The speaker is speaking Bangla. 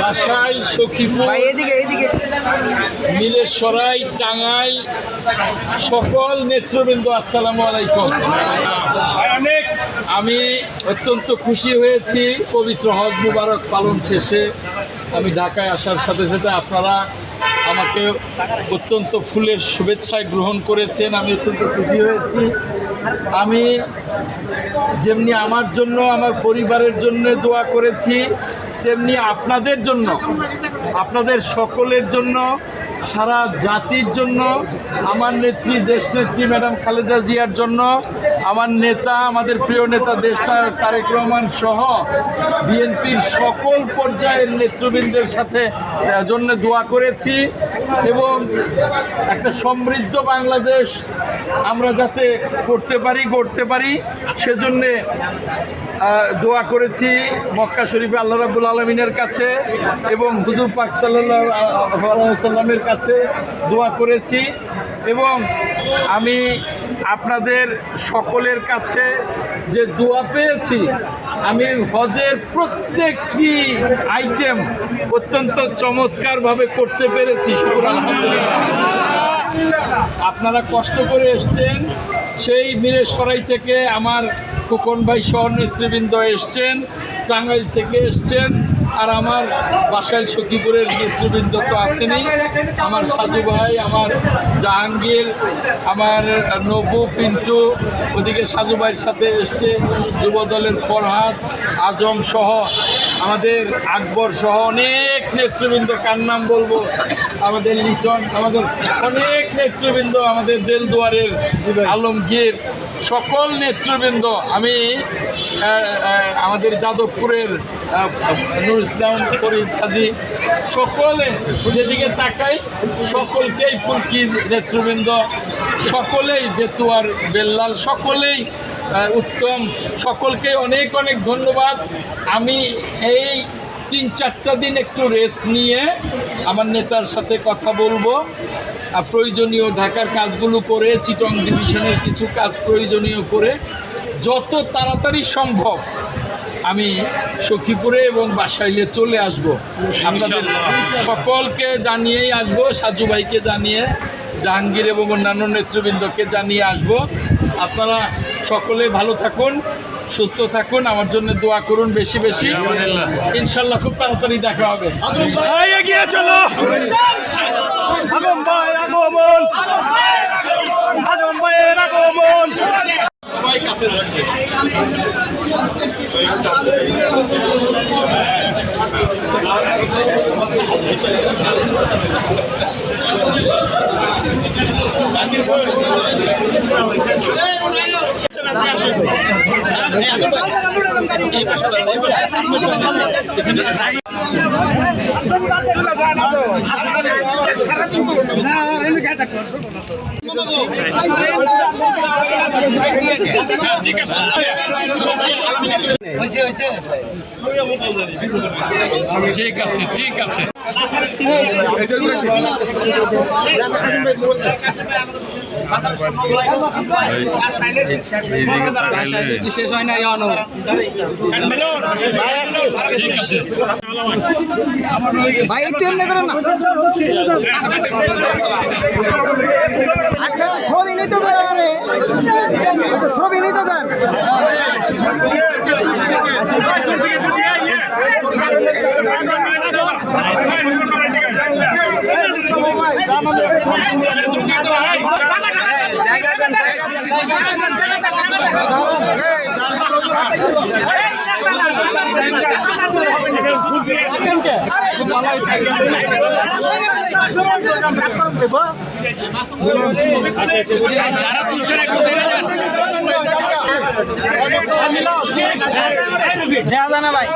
বাসাইল, সখীপুর, নীলেশ্বরাই, টাঙ্গাইল সকল নেতৃবৃন্দ আসসালামু আলাইকুম। আমি অত্যন্ত খুশি হয়েছি পবিত্র হজ মুবারক পালন শেষে আমি ঢাকায় আসার সাথে সাথে আপনারা আমাকে অত্যন্ত ফুলের শুভেচ্ছায় গ্রহণ করেছেন। আমি অত্যন্ত খুশি হয়েছি। আমি যেমনি আমার জন্য, আমার পরিবারের জন্য দোয়া করেছি, তেমনি আপনাদের জন্য, আপনাদের সকলের জন্য, সারা জাতির জন্য, আমার নেত্রী, দেশনেত্রী ম্যাডাম খালেদা জিয়ার জন্য, আমার নেতা, আমাদের প্রিয় নেতা দেশনায়ক তারেক রহমান সহ বিএনপির সকল পর্যায়ের নেতৃবৃন্দের সাথে জন্য দোয়া করেছি এবং একটা সমৃদ্ধ বাংলাদেশ আমরা যাতে করতে পারি, গড়তে পারি, সেজন্যে দোয়া করেছি মক্কা শরীফে আল্লাহ রাব্বুল আলামিনের কাছে এবং হুজুর পাক সাল্লাল্লাহু আলাইহি ওয়াসাল্লামের কাছে দোয়া করেছি এবং আমি আপনাদের সকলের কাছে যে দোয়া পেয়েছি, আমি হজের প্রত্যেকটি আইটেম অত্যন্ত চমৎকারভাবে করতে পেরেছি, শুকর আলহামদুলিল্লাহ। আপনারা কষ্ট করে এসছেন, সেই নীলেশ্বরাই থেকে আমার খোকন ভাই সহ নেতৃবৃন্দ এসছেন, টাঙ্গাইল থেকে এসছেন, আর আমার বাসাইল সখীপুরের নেতৃবৃন্দ তো আছেনই, আমার সাজু ভাই, আমার জাহাঙ্গীর, আমার নবু, পিন্টু, ওদিকে সাজু ভাইয়ের সাথে এসছে যুবদলের ফরহাদ, আজম সহ আমাদের আকবর সহ অনেক নেতৃবৃন্দ, কার নাম বলবো, আমাদের লিটন, আমাদের অনেক নেতৃবৃন্দ, আমাদের দেলদুয়ারের আলমগীর, সকল নেতৃবৃন্দ, আমি আমাদের যাদবপুরের নুর ইসলাম ফরিদ হাজি, সকলে যেদিকে তাকাই সকলকেই, ফুলকির নেতৃবৃন্দ সকলেই, বেতুয়ার বেল্লাল সকলেই উত্তম, সকলকে অনেক অনেক ধন্যবাদ। আমি এই 3-4টা দিন একটু রেস্ট নিয়ে আমার নেতার সাথে কথা বলবো, প্রয়োজনীয় ঢাকার কাজগুলো করে, চিটং ডিভিশনের কিছু কাজ প্রয়োজনীয় করে যত তাড়াতাড়ি সম্ভব আমি সখীপুরে এবং বাসাইলে চলে আসব। আপনাদের সকলকে জানিয়েই আসবো, সাজু ভাইকে জানিয়ে, জাহাঙ্গীর এবং অন্যান্য নেতৃবৃন্দকে জানিয়ে আসব। আপনারা সকলে ভালো থাকুন, সুস্থ থাকুন, আমার জন্য দোয়া করুন বেশি বেশি, ইনশাল্লাহ খুব তাড়াতাড়ি দেখা হবে। সবাই কাছে থাকবে। ঠিক আছে, ঠিক আছে। শেষ হয় না, ঠিক আছে ভাই, একটু এমনি করুন না। আচ্ছা, ছবি নিতে দেন, আরে ছবি নিতে দেন। যারা তুলছেন একটু বেড়ে যান, দেওয়া যায় না ভাই।